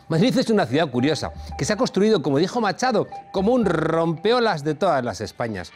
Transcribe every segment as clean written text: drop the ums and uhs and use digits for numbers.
Madrid es una ciudad curiosa, que se ha construido, como dijo Machado, como un rompeolas de todas las Españas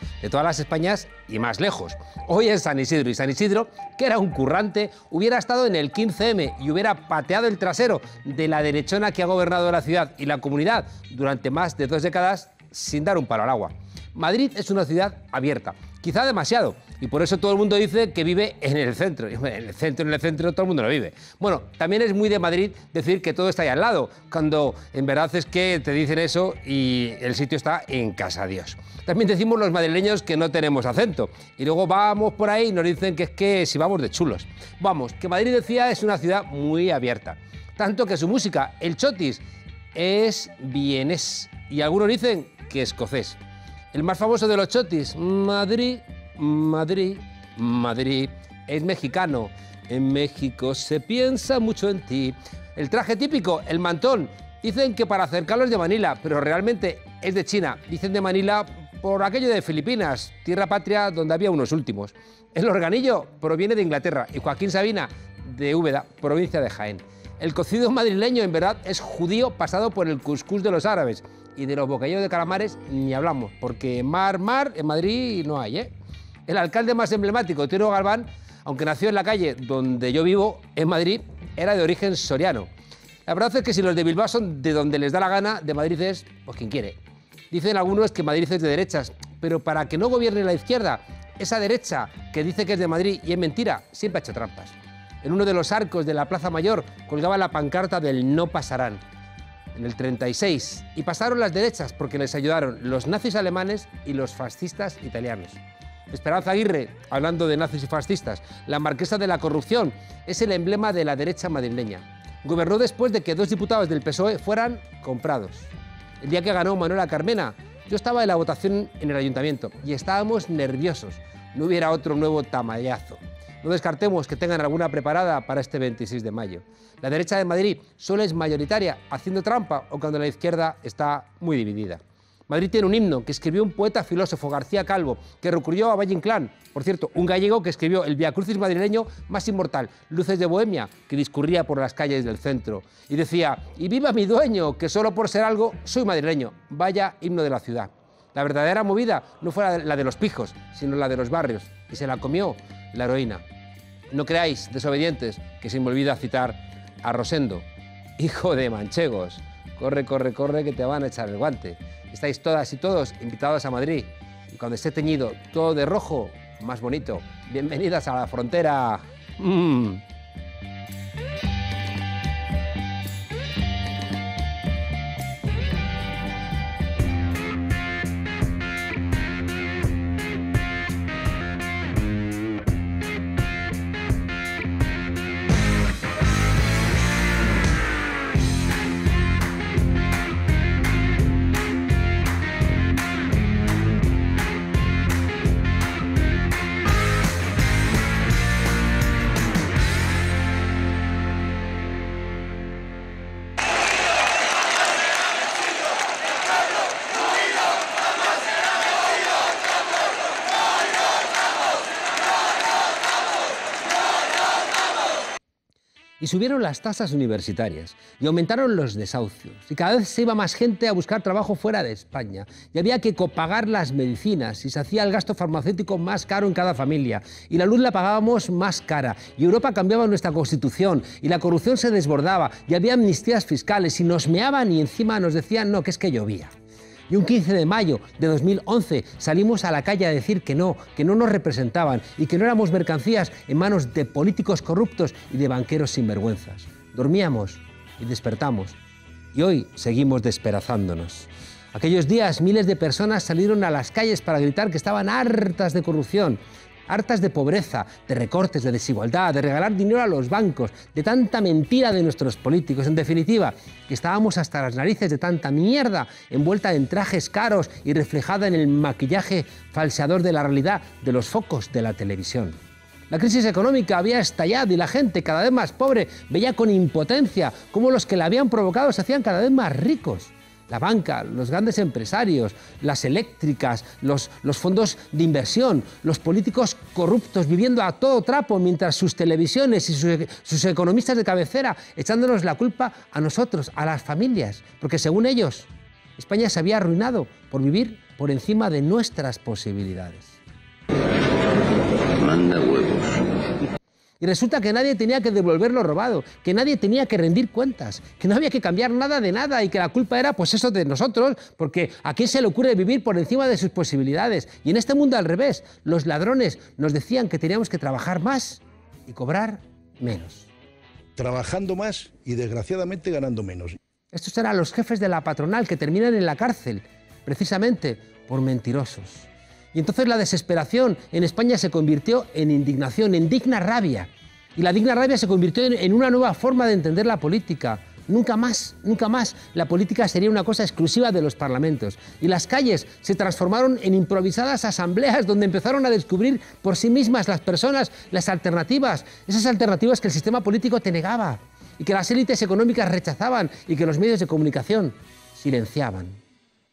y más lejos. Hoy es San Isidro, y San Isidro, que era un currante, hubiera estado en el 15M y hubiera pateado el trasero de la derechona que ha gobernado la ciudad y la comunidad durante más de 2 décadas sin dar un palo al agua. Madrid es una ciudad abierta, quizá demasiado, y por eso todo el mundo dice que vive en el centro. En el centro todo el mundo lo vive. Bueno, también es muy de Madrid decir que todo está ahí al lado, cuando en verdad es que te dicen eso y el sitio está en casa Dios. También decimos los madrileños que no tenemos acento, y luego vamos por ahí y nos dicen que es que si vamos de chulos. Vamos, que Madrid, decía, es una ciudad muy abierta, tanto que su música, el chotis, es vienés, y algunos dicen que escocés. El más famoso de los chotis, Madrid, Madrid, Madrid, es mexicano. En México se piensa mucho en ti. El traje típico, el mantón, dicen que para acercarlo es de Manila, pero realmente es de China. Dicen de Manila por aquello de Filipinas, tierra patria donde había unos últimos. El organillo proviene de Inglaterra y Joaquín Sabina de Úbeda, provincia de Jaén. El cocido madrileño, en verdad, es judío pasado por el cuscús de los árabes. Y de los bocadillos de calamares ni hablamos, porque mar en Madrid no hay, ¿eh? El alcalde más emblemático, Tino Galván, aunque nació en la calle donde yo vivo, en Madrid, era de origen soriano. La verdad es que si los de Bilbao son de donde les da la gana, de Madrid es, pues, quien quiere. Dicen algunos que Madrid es de derechas, pero para que no gobierne la izquierda, esa derecha que dice que es de Madrid y es mentira, siempre ha hecho trampas. En uno de los arcos de la Plaza Mayor colgaba la pancarta del no pasarán, en el 36, y pasaron las derechas porque les ayudaron los nazis alemanes y los fascistas italianos. Esperanza Aguirre, hablando de nazis y fascistas, la marquesa de la corrupción, es el emblema de la derecha madrileña. Gobernó después de que 2 diputados del PSOE fueran comprados. El día que ganó Manuela Carmena, yo estaba en la votación en el ayuntamiento y estábamos nerviosos. No hubiera otro nuevo tamallazo. No descartemos que tengan alguna preparada para este 26 de mayo. La derecha de Madrid solo es mayoritaria haciendo trampa o cuando la izquierda está muy dividida. Madrid tiene un himno que escribió un poeta filósofo, García Calvo, que recurrió a Valle Inclán, por cierto, un gallego que escribió el viacrucis madrileño más inmortal, Luces de Bohemia, que discurría por las calles del centro. Y decía, y viva mi dueño, que solo por ser algo soy madrileño. Vaya himno de la ciudad. La verdadera movida no fue la de los pijos, sino la de los barrios, y se la comió la heroína. No creáis, desobedientes, que se me olvida citar a Rosendo. Hijo de manchegos, corre, corre, corre, que te van a echar el guante. Estáis todas y todos invitados a Madrid, y cuando esté teñido todo de rojo, más bonito. Bienvenidas a la frontera. Y subieron las tasas universitarias y aumentaron los desahucios y cada vez se iba más gente a buscar trabajo fuera de España y había que copagar las medicinas y se hacía el gasto farmacéutico más caro en cada familia y la luz la pagábamos más cara y Europa cambiaba nuestra constitución y la corrupción se desbordaba y había amnistías fiscales y nos meaban y encima nos decían no, que es que llovía. Y un 15 de mayo de 2011 salimos a la calle a decir que no nos representaban y que no éramos mercancías en manos de políticos corruptos y de banqueros sinvergüenzas. Dormíamos y despertamos y hoy seguimos desperazándonos. Aquellos días miles de personas salieron a las calles para gritar que estaban hartas de corrupción, hartas de pobreza, de recortes, de desigualdad, de regalar dinero a los bancos, de tanta mentira de nuestros políticos. En definitiva, que estábamos hasta las narices de tanta mierda envuelta en trajes caros y reflejada en el maquillaje falseador de la realidad de los focos de la televisión. La crisis económica había estallado y la gente, cada vez más pobre, veía con impotencia cómo los que la habían provocado se hacían cada vez más ricos. La banca, los grandes empresarios, las eléctricas, los fondos de inversión, los políticos corruptos viviendo a todo trapo mientras sus televisiones y sus economistas de cabecera echándonos la culpa a nosotros, a las familias, porque según ellos, España se había arruinado por vivir por encima de nuestras posibilidades. Manda huevos. Y resulta que nadie tenía que devolver lo robado, que nadie tenía que rendir cuentas, que no había que cambiar nada de nada y que la culpa era pues eso de nosotros, porque ¿a quién se le ocurre vivir por encima de sus posibilidades? Y en este mundo al revés, los ladrones nos decían que teníamos que trabajar más y cobrar menos. Trabajando más y desgraciadamente ganando menos. Estos eran los jefes de la patronal que terminan en la cárcel, precisamente por mentirosos. Y entonces la desesperación en España se convirtió en indignación, en digna rabia. Y la digna rabia se convirtió en una nueva forma de entender la política. Nunca más la política sería una cosa exclusiva de los parlamentos. Y las calles se transformaron en improvisadas asambleas donde empezaron a descubrir por sí mismas las personas las alternativas, esas alternativas que el sistema político te negaba y que las élites económicas rechazaban y que los medios de comunicación silenciaban.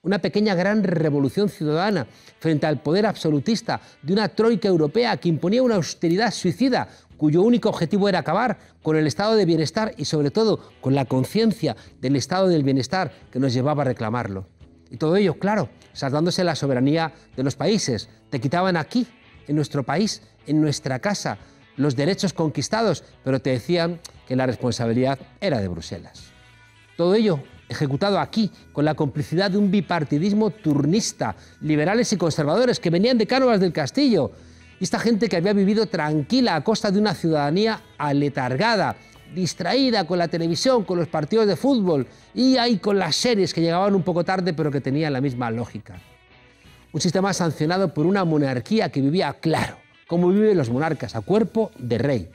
Una pequeña gran revolución ciudadana frente al poder absolutista de una troika europea que imponía una austeridad suicida cuyo único objetivo era acabar con el estado de bienestar y sobre todo con la conciencia del estado del bienestar que nos llevaba a reclamarlo. Y todo ello, claro, saltándose la soberanía de los países. Te quitaban aquí, en nuestro país, en nuestra casa, los derechos conquistados, pero te decían que la responsabilidad era de Bruselas. Todo ello ejecutado aquí, con la complicidad de un bipartidismo turnista, liberales y conservadores que venían de Cánovas del Castillo. Y esta gente que había vivido tranquila a costa de una ciudadanía aletargada, distraída con la televisión, con los partidos de fútbol y ahí con las series que llegaban un poco tarde pero que tenían la misma lógica. Un sistema sancionado por una monarquía que vivía, claro, como viven los monarcas, a cuerpo de rey.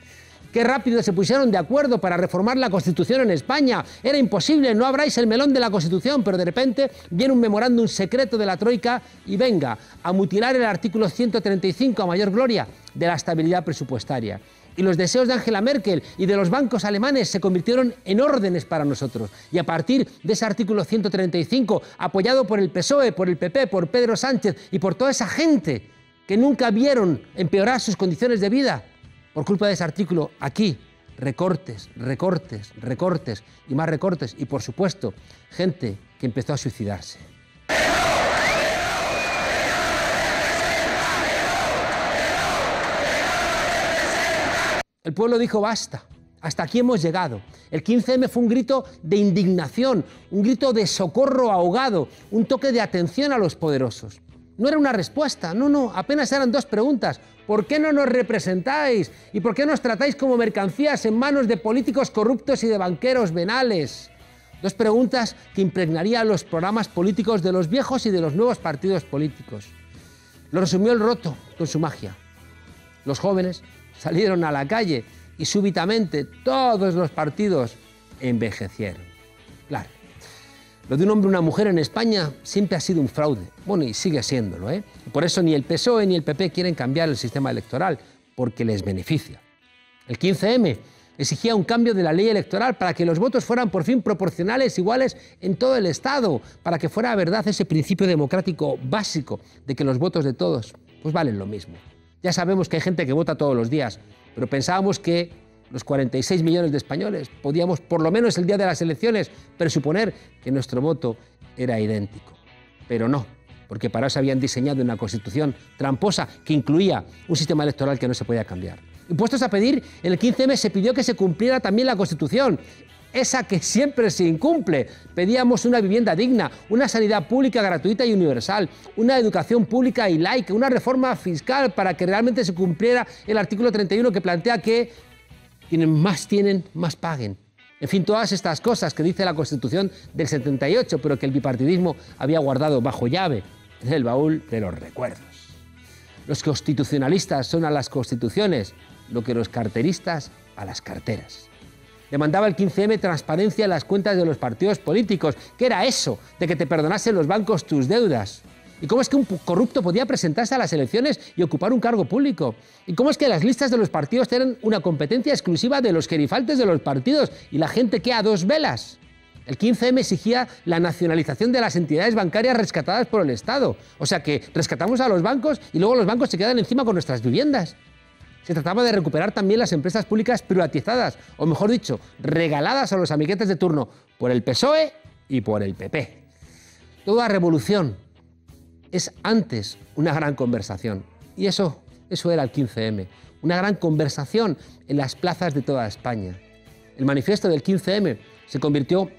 Qué rápido se pusieron de acuerdo para reformar la Constitución en España. Era imposible, no abráis el melón de la Constitución, pero de repente viene un memorándum secreto de la Troika y venga a mutilar el artículo 135 a mayor gloria de la estabilidad presupuestaria. Y los deseos de Angela Merkel y de los bancos alemanes se convirtieron en órdenes para nosotros. Y a partir de ese artículo 135, apoyado por el PSOE, por el PP, por Pedro Sánchez y por toda esa gente que nunca vieron empeorar sus condiciones de vida, por culpa de ese artículo, aquí, recortes, recortes, recortes y más recortes. Y, por supuesto, gente que empezó a suicidarse. El pueblo dijo basta, hasta aquí hemos llegado. El 15M fue un grito de indignación, un grito de socorro ahogado, un toque de atención a los poderosos. No era una respuesta, no, apenas eran dos preguntas. ¿Por qué no nos representáis? ¿Y por qué nos tratáis como mercancías en manos de políticos corruptos y de banqueros venales? Dos preguntas que impregnarían los programas políticos de los viejos y de los nuevos partidos políticos. Lo resumió el Roto con su magia. Los jóvenes salieron a la calle y súbitamente todos los partidos envejecieron. Claro. Lo de un hombre y una mujer en España siempre ha sido un fraude. Bueno, y sigue siéndolo, ¿eh? Por eso ni el PSOE ni el PP quieren cambiar el sistema electoral, porque les beneficia. El 15M exigía un cambio de la ley electoral para que los votos fueran por fin proporcionales, iguales en todo el Estado, para que fuera verdad ese principio democrático básico de que los votos de todos pues valen lo mismo. Ya sabemos que hay gente que vota todos los días, pero pensábamos que los 46 millones de españoles podíamos, por lo menos el día de las elecciones, presuponer que nuestro voto era idéntico. Pero no, porque para eso habían diseñado una Constitución tramposa que incluía un sistema electoral que no se podía cambiar. Y puestos a pedir, en el 15M se pidió que se cumpliera también la Constitución, esa que siempre se incumple. Pedíamos una vivienda digna, una sanidad pública gratuita y universal, una educación pública y laica, una reforma fiscal para que realmente se cumpliera el artículo 31 que plantea que quienes más tienen, más paguen. En fin, todas estas cosas que dice la Constitución del 78, pero que el bipartidismo había guardado bajo llave en el baúl de los recuerdos. Los constitucionalistas son a las constituciones lo que los carteristas a las carteras. Demandaba el 15M transparencia en las cuentas de los partidos políticos. ¿Qué era eso de que te perdonasen los bancos tus deudas? ¿Y cómo es que un corrupto podía presentarse a las elecciones y ocupar un cargo público? ¿Y cómo es que las listas de los partidos eran una competencia exclusiva de los gerifaltes de los partidos y la gente que a dos velas? El 15M exigía la nacionalización de las entidades bancarias rescatadas por el Estado. O sea que rescatamos a los bancos y luego los bancos se quedan encima con nuestras viviendas. Se trataba de recuperar también las empresas públicas privatizadas, o mejor dicho, regaladas a los amiguetes de turno por el PSOE y por el PP. Toda revolución es antes una gran conversación. Y eso era el 15M, una gran conversación en las plazas de toda España. El manifiesto del 15M se convirtió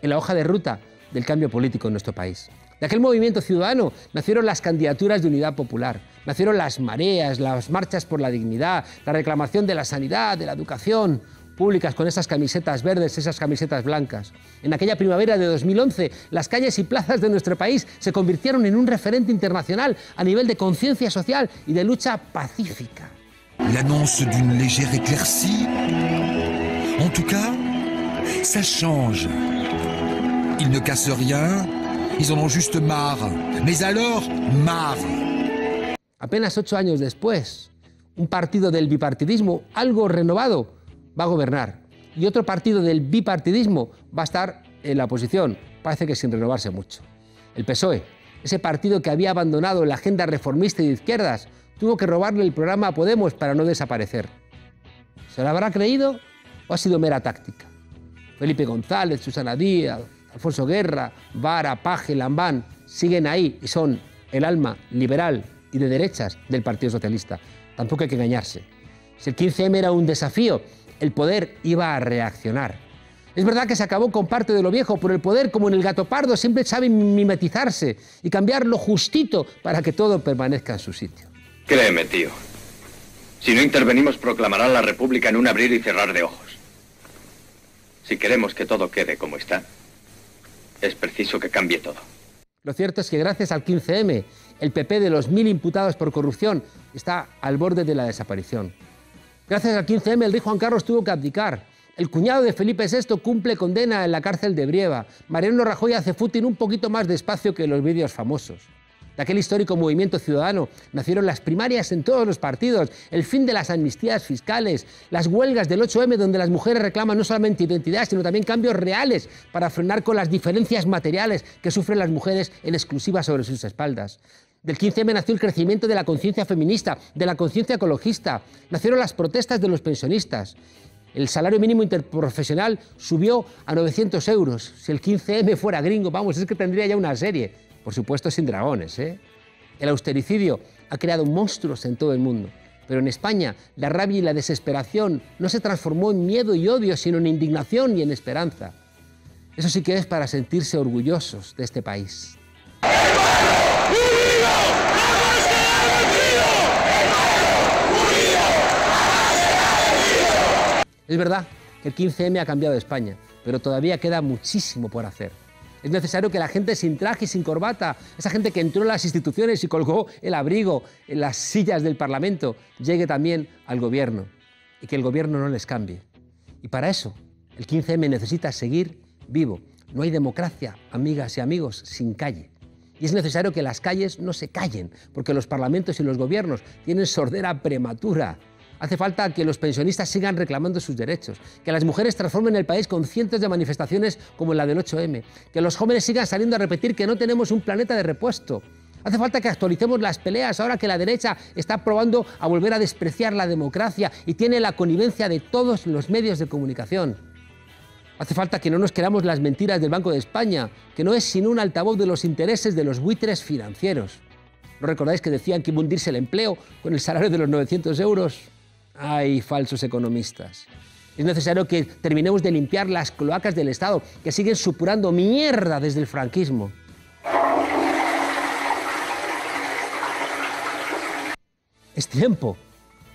en la hoja de ruta del cambio político en nuestro país. De aquel movimiento ciudadano nacieron las candidaturas de unidad popular, nacieron las mareas, las marchas por la dignidad, la reclamación de la sanidad, de la educación públicas con esas camisetas verdes, esas camisetas blancas. En aquella primavera de 2011, las calles y plazas de nuestro país se convirtieron en un referente internacional a nivel de conciencia social y de lucha pacífica. L'annonce d'une légère éclaircie. En tout cas, ça change. Ils ne cassent rien, ils en ont juste marre. Mais alors, marre. Apenas 8 años después, un partido del bipartidismo, algo renovado, va a gobernar. Y otro partido del bipartidismo va a estar en la oposición, parece que sin renovarse mucho. El PSOE, ese partido que había abandonado la agenda reformista y de izquierdas, tuvo que robarle el programa a Podemos para no desaparecer. ¿Se lo habrá creído o ha sido mera táctica? Felipe González, Susana Díaz, Alfonso Guerra, Vara, Paje, Lambán siguen ahí y son el alma liberal y de derechas del Partido Socialista. Tampoco hay que engañarse. Si el 15M era un desafío, el poder iba a reaccionar. Es verdad que se acabó con parte de lo viejo, pero el poder, como en el gato pardo, siempre sabe mimetizarse y cambiar lo justito para que todo permanezca en su sitio. Créeme, tío. Si no intervenimos, proclamarán la República en un abrir y cerrar de ojos. Si queremos que todo quede como está, es preciso que cambie todo. Lo cierto es que gracias al 15M, el PP de los 1000 imputados por corrupción está al borde de la desaparición. Gracias al 15M, el rey Juan Carlos tuvo que abdicar. El cuñado de Felipe VI cumple condena en la cárcel de Brieva. Mariano Rajoy hace footing un poquito más despacio que los vídeos famosos. De aquel histórico movimiento ciudadano nacieron las primarias en todos los partidos, el fin de las amnistías fiscales, las huelgas del 8M donde las mujeres reclaman no solamente identidad, sino también cambios reales para frenar con las diferencias materiales que sufren las mujeres en exclusiva sobre sus espaldas. Del 15M nació el crecimiento de la conciencia feminista, de la conciencia ecologista, nacieron las protestas de los pensionistas. El salario mínimo interprofesional subió a 900 euros. Si el 15M fuera gringo, vamos, es que tendría ya una serie. Por supuesto, sin dragones, ¿eh? El austericidio ha creado monstruos en todo el mundo. Pero en España, la rabia y la desesperación no se transformó en miedo y odio, sino en indignación y en esperanza. Eso sí que es para sentirse orgullosos de este país. Es verdad que el 15M ha cambiado España, pero todavía queda muchísimo por hacer. Es necesario que la gente sin traje y sin corbata, esa gente que entró en las instituciones y colgó el abrigo en las sillas del Parlamento, llegue también al gobierno y que el gobierno no les cambie. Y para eso, el 15M necesita seguir vivo. No hay democracia, amigas y amigos, sin calle. Y es necesario que las calles no se callen, porque los parlamentos y los gobiernos tienen sordera prematura. Hace falta que los pensionistas sigan reclamando sus derechos, que las mujeres transformen el país con cientos de manifestaciones como la del 8M, que los jóvenes sigan saliendo a repetir que no tenemos un planeta de repuesto. Hace falta que actualicemos las peleas ahora que la derecha está probando a volver a despreciar la democracia y tiene la connivencia de todos los medios de comunicación. Hace falta que no nos creamos las mentiras del Banco de España, que no es sino un altavoz de los intereses de los buitres financieros. ¿No recordáis que decían que iba a hundirse el empleo con el salario de los 900 euros? ¡Ay, falsos economistas! Es necesario que terminemos de limpiar las cloacas del Estado, que siguen supurando mierda desde el franquismo. Es tiempo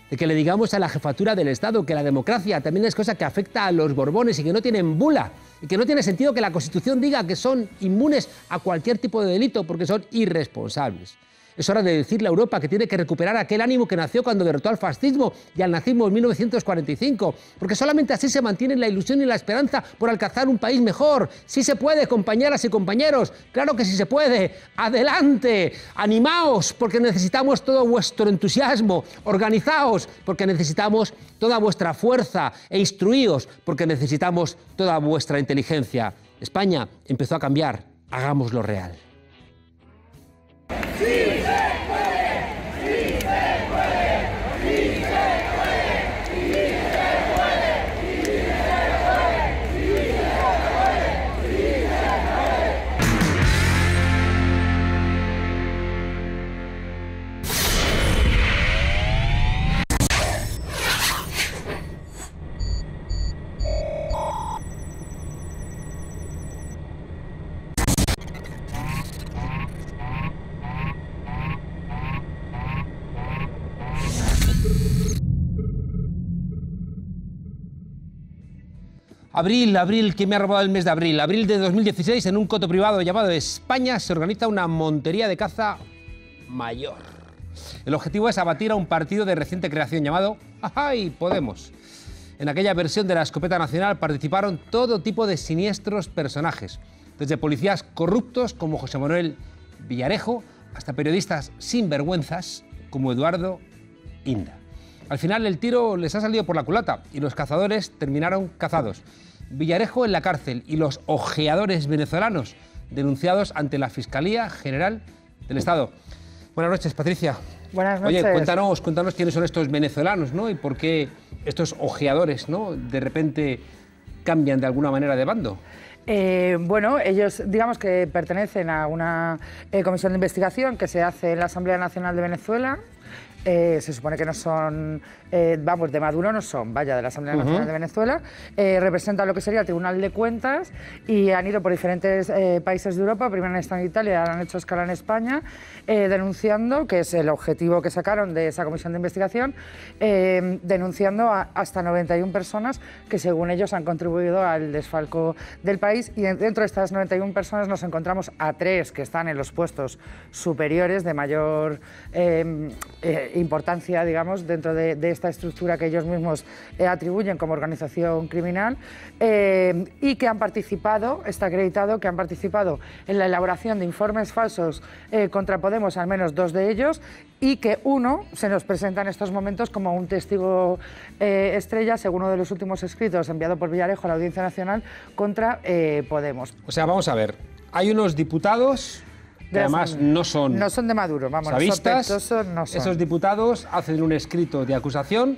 de que le digamos a la jefatura del Estado que la democracia también es cosa que afecta a los Borbones y que no tienen bula, y que no tiene sentido que la Constitución diga que son inmunes a cualquier tipo de delito porque son irresponsables. Es hora de decirle a Europa que tiene que recuperar aquel ánimo que nació cuando derrotó al fascismo y al nazismo en 1945, porque solamente así se mantiene la ilusión y la esperanza por alcanzar un país mejor. Sí se puede, compañeras y compañeros, claro que sí se puede. ¡Adelante! ¡Animaos! Porque necesitamos todo vuestro entusiasmo. ¡Organizaos! Porque necesitamos toda vuestra fuerza. E instruíos, porque necesitamos toda vuestra inteligencia. España empezó a cambiar, hagámoslo real. Abril, ¿quién me ha robado el mes de abril? Abril de 2016, en un coto privado llamado España, se organiza una montería de caza mayor. El objetivo es abatir a un partido de reciente creación llamado ¡ay! Podemos. En aquella versión de la escopeta nacional participaron todo tipo de siniestros personajes, desde policías corruptos como José Manuel Villarejo hasta periodistas sinvergüenzas como Eduardo Inda. Al final el tiro les ha salido por la culata y los cazadores terminaron cazados. Villarejo en la cárcel y los ojeadores venezolanos denunciados ante la Fiscalía General del Estado. Buenas noches, Patricia. Buenas noches. Oye, cuéntanos quiénes son estos venezolanos, ¿no? Y por qué estos ojeadores, ¿no?, de repente cambian de alguna manera de bando. Bueno, ellos digamos que pertenecen a una comisión de investigación que se hace en la Asamblea Nacional de Venezuela. Se supone que no son, vamos, de Maduro no son, vaya, de la Asamblea Nacional de Venezuela, representan lo que sería el Tribunal de Cuentas y han ido por diferentes países de Europa, primero han estado en Italia, ahora han hecho escala en España, denunciando, que es el objetivo que sacaron de esa comisión de investigación, denunciando a hasta 91 personas que según ellos han contribuido al desfalco del país, y dentro de estas 91 personas nos encontramos a 3 que están en los puestos superiores de mayor importancia, digamos, dentro de esta estructura que ellos mismos atribuyen como organización criminal, y que han participado, está acreditado que han participado en la elaboración de informes falsos contra Podemos, al menos 2 de ellos, y que uno se nos presenta en estos momentos como un testigo estrella, según uno de los últimos escritos enviado por Villarejo a la Audiencia Nacional contra Podemos. O sea, vamos a ver, hay unos diputados que además no son de Maduro, vamos, chavistas. no son. Esos diputados hacen un escrito de acusación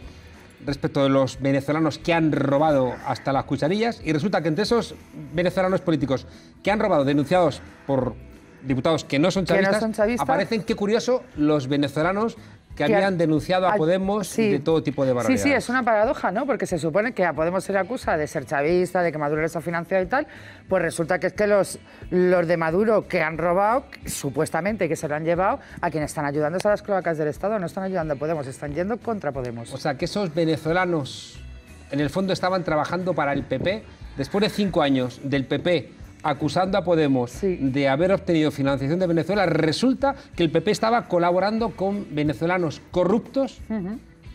respecto de los venezolanos que han robado hasta las cucharillas, y resulta que entre esos venezolanos políticos que han robado, denunciados por diputados que no son chavistas, aparecen, qué curioso, los venezolanos que habían denunciado a Podemos de todo tipo de barbaridades. Sí, es una paradoja, ¿no? Porque se supone que a Podemos se le acusa de ser chavista, de que Maduro les ha financiado y tal, pues resulta que es que los de Maduro que han robado, supuestamente que se lo han llevado, a quienes están ayudando a las cloacas del Estado, no están ayudando a Podemos, están yendo contra Podemos. O sea, que esos venezolanos, en el fondo, estaban trabajando para el PP, después de 5 años del PP acusando a Podemos de haber obtenido financiación de Venezuela, resulta que el PP estaba colaborando con venezolanos corruptos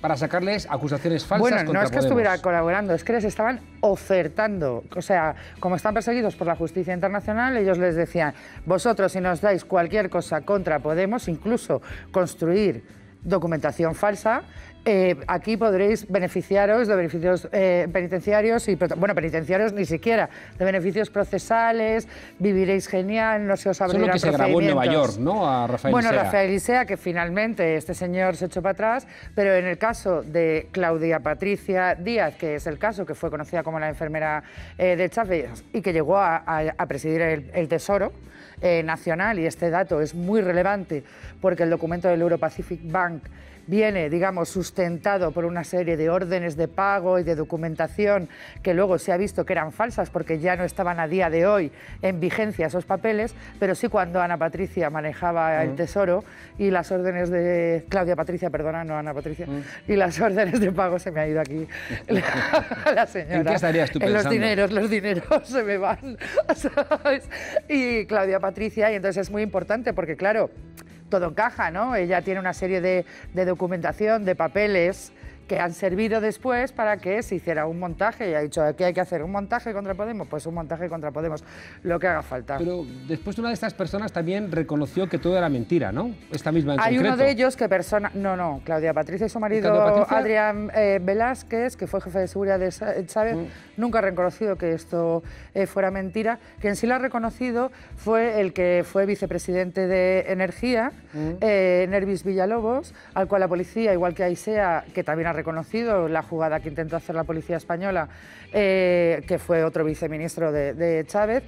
para sacarles acusaciones falsas contra Podemos. Bueno, no es que estuviera colaborando, es que les estaban ofertando. O sea, como están perseguidos por la justicia internacional, ellos les decían, vosotros si nos dais cualquier cosa contra Podemos, incluso construir documentación falsa, aquí podréis beneficiaros de beneficios penitenciarios y, bueno, penitenciarios ni siquiera, de beneficios procesales, viviréis genial, no se os abrirán procedimientos. Eso es lo que se grabó en Nueva York, ¿no? A Rafael Isea. Bueno, Rafael Isea, que finalmente este señor se echó para atrás, pero en el caso de Claudia Patricia Díaz, que es el caso que fue conocida como la enfermera de Chávez y que llegó a presidir el Tesoro Nacional, y este dato es muy relevante porque el documento del Euro-Pacific Bank viene, digamos, sustentado por una serie de órdenes de pago y de documentación que luego se ha visto que eran falsas porque ya no estaban a día de hoy en vigencia esos papeles, pero sí cuando Ana Patricia manejaba el Tesoro y las órdenes de... Claudia Patricia, perdona, no Ana Patricia, y las órdenes de pago, se me ha ido aquí la señora. ¿En qué estarías tú pensando? Los dineros se me van, ¿sabes? Y Claudia Patricia, y entonces es muy importante porque, claro, todo encaja, ¿no? Ella tiene una serie de documentación, de papeles que han servido después para que se hiciera un montaje, y ha dicho, ¿qué hay que hacer? ¿Un montaje contra Podemos? Pues un montaje contra Podemos, lo que haga falta. Pero después una de estas personas también reconoció que todo era mentira, ¿no? Esta misma en Hay concreto. uno de ellos que no, Claudia Patricia y su marido Adrián Velázquez, que fue jefe de seguridad de Chávez, nunca ha reconocido que esto fuera mentira. Quien sí lo ha reconocido fue el que fue vicepresidente de Energía, Nervis Villalobos, al cual la policía, igual que Aisea, que también ha reconocido la jugada que intentó hacer la policía española, que fue otro viceministro de Chávez,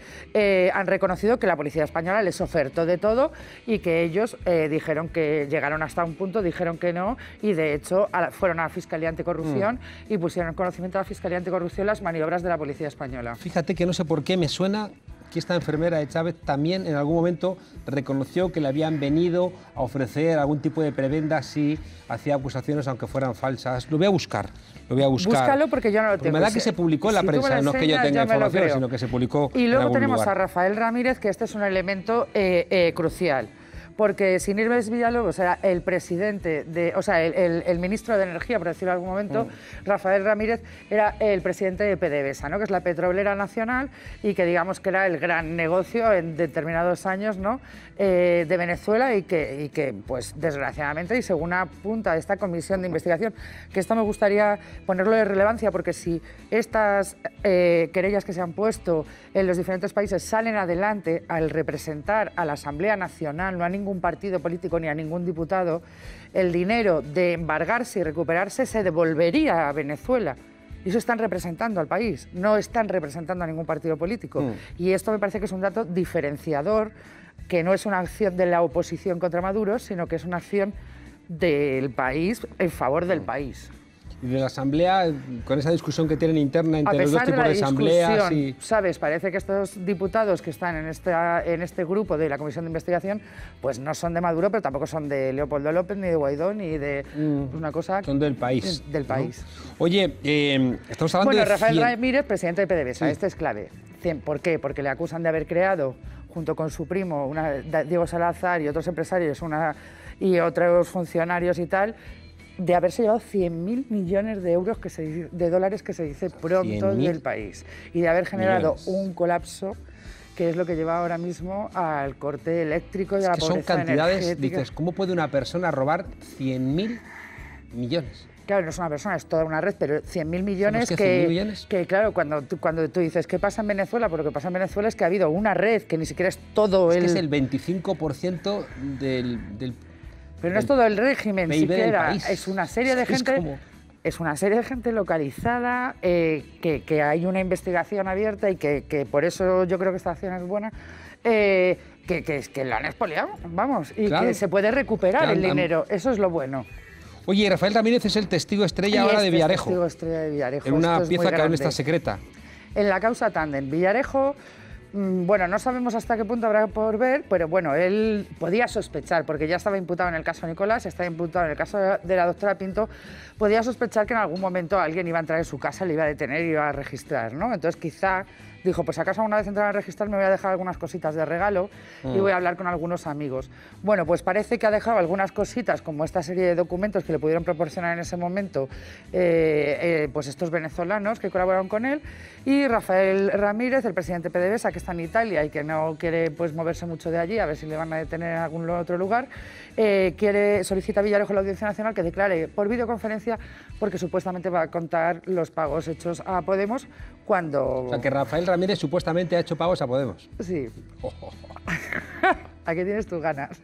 han reconocido que la policía española les ofertó de todo y que ellos dijeron que llegaron hasta un punto, dijeron que no, y de hecho fueron a la Fiscalía Anticorrupción y pusieron en conocimiento a la Fiscalía Anticorrupción las maniobras de la policía española. Fíjate que no sé por qué me suena que esta enfermera de Chávez también en algún momento reconoció que le habían venido a ofrecer algún tipo de prebenda si hacía acusaciones aunque fueran falsas. Lo voy a buscar, lo voy a buscar. Búscalo porque yo no lo tengo. Me da que se publicó en la prensa, no es que yo tenga información, sino que se publicó y luego en algún tenemos lugar. a Rafael Ramírez, que este es un elemento crucial. Porque si Nervis Villalobos era el presidente, el ministro de Energía, por decirlo en algún momento, Rafael Ramírez era el presidente de PDVSA, ¿no? Que es la petrolera nacional y que digamos que era el gran negocio en determinados años, ¿no? De Venezuela y que, pues desgraciadamente, y según apunta esta comisión de investigación, que esto me gustaría ponerlo de relevancia, porque si estas querellas que se han puesto en los diferentes países salen adelante al representar a la Asamblea Nacional, no a ningún partido político ni a ningún diputado, el dinero de embargarse y recuperarse se devolvería a Venezuela. Y eso están representando al país, no están representando a ningún partido político. Y esto me parece que es un dato diferenciador, que no es una acción de la oposición contra Maduro, sino que es una acción del país en favor del país. Y de la Asamblea, con esa discusión que tienen interna entre los dos tipos de asambleas y... ¿Sabes? Parece que estos diputados que están en este grupo de la Comisión de Investigación, pues no son de Maduro, pero tampoco son de Leopoldo López, ni de Guaidó, ni de una cosa... Son del país. Del país. ¿No? Oye, estamos hablando de... Rafael Ramírez, presidente de PDVSA, este es clave. ¿Por qué? Porque le acusan de haber creado, junto con su primo, Diego Salazar y otros empresarios y otros funcionarios y tal, de haberse llevado 100.000 millones de euros, de dólares que se dice pronto del país, y de haber generado un colapso que es lo que lleva ahora mismo al corte eléctrico y a la pobreza energética. Son cantidades, dices, ¿cómo puede una persona robar 100.000 millones? Claro, no es una persona, es toda una red, pero 100.000 millones que claro, cuando tú dices, ¿qué pasa en Venezuela? Pues lo que pasa en Venezuela es que ha habido una red que ni siquiera es todo que es el 25% del pero no es todo el régimen siquiera, es una serie de gente... Es una serie de gente localizada, que hay una investigación abierta y que por eso yo creo que esta acción es buena, que la han expoliado, vamos, y que se puede recuperar el dinero, eso es lo bueno. Oye, Rafael Ramírez es el testigo estrella ahora de Villarejo. Testigo estrella de Villarejo. En una pieza que aún está secreta. En la causa Tandem. Villarejo, bueno, no sabemos hasta qué punto habrá por ver, pero bueno, él podía sospechar, porque ya estaba imputado en el caso Nicolás, estaba imputado en el caso de la doctora Pinto, podía sospechar que en algún momento alguien iba a entrar en su casa, le iba a detener y iba a registrar, ¿no? Entonces quizá dijo, pues acaso una vez entrar a registrar me voy a dejar algunas cositas de regalo y voy a hablar con algunos amigos. Bueno, pues parece que ha dejado algunas cositas, como esta serie de documentos que le pudieron proporcionar en ese momento pues estos venezolanos que colaboraron con él, y Rafael Ramírez, el presidente de PDVSA, que está en Italia y que no quiere pues moverse mucho de allí, a ver si le van a detener en algún otro lugar, solicita a Villarejo la Audiencia Nacional que declare por videoconferencia, porque supuestamente va a contar los pagos hechos a Podemos cuando... O sea, que Rafael Ramírez supuestamente ha hecho pagos a Podemos. Sí. ¿A qué tienes tus ganas?